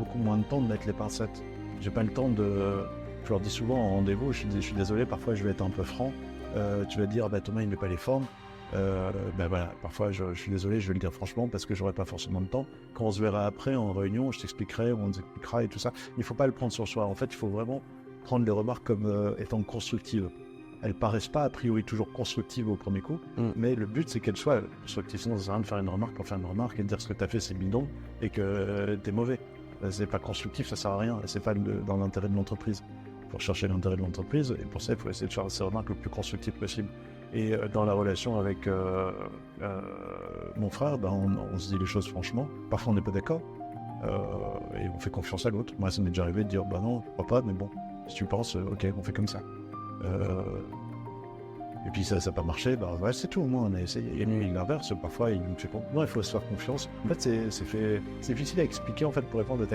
beaucoup moins de temps de mettre les pincettes. J'ai pas le temps de... Je leur dis souvent en rendez-vous, je suis désolé, parfois je vais être un peu franc. Tu vas dire, Thomas, il met pas les formes. Voilà, parfois je suis désolé, je vais le dire franchement parce que j'aurai pas forcément de temps. Quand on se verra après en réunion, je t'expliquerai, on nous expliquera et tout ça. Il faut pas le prendre sur soi. En fait, il faut vraiment prendre les remarques comme étant constructives. Elles paraissent pas a priori toujours constructives au premier coup, mais le but c'est qu'elles soient constructives. Sinon, ça sert à rien de faire une remarque pour faire une remarque et de dire ce que tu as fait c'est bidon et que t'es mauvais. C'est pas constructif, ça sert à rien. C'est pas dans l'intérêt de l'entreprise. Il faut rechercher l'intérêt de l'entreprise et pour ça, il faut essayer de faire ces remarques le plus constructives possible. Et dans la relation avec mon frère, on se dit les choses franchement. Parfois, on n'est pas d'accord et on fait confiance à l'autre. Moi, ça m'est déjà arrivé de dire non, je crois pas, mais bon, si tu penses, ok, on fait comme ça. Et puis ça n'a pas marché, ouais, c'est tout, au moins on a essayé. Et lui, l'inverse, parfois il nous fait non, il faut se faire confiance. En fait, c'est difficile à expliquer en fait pour répondre à ta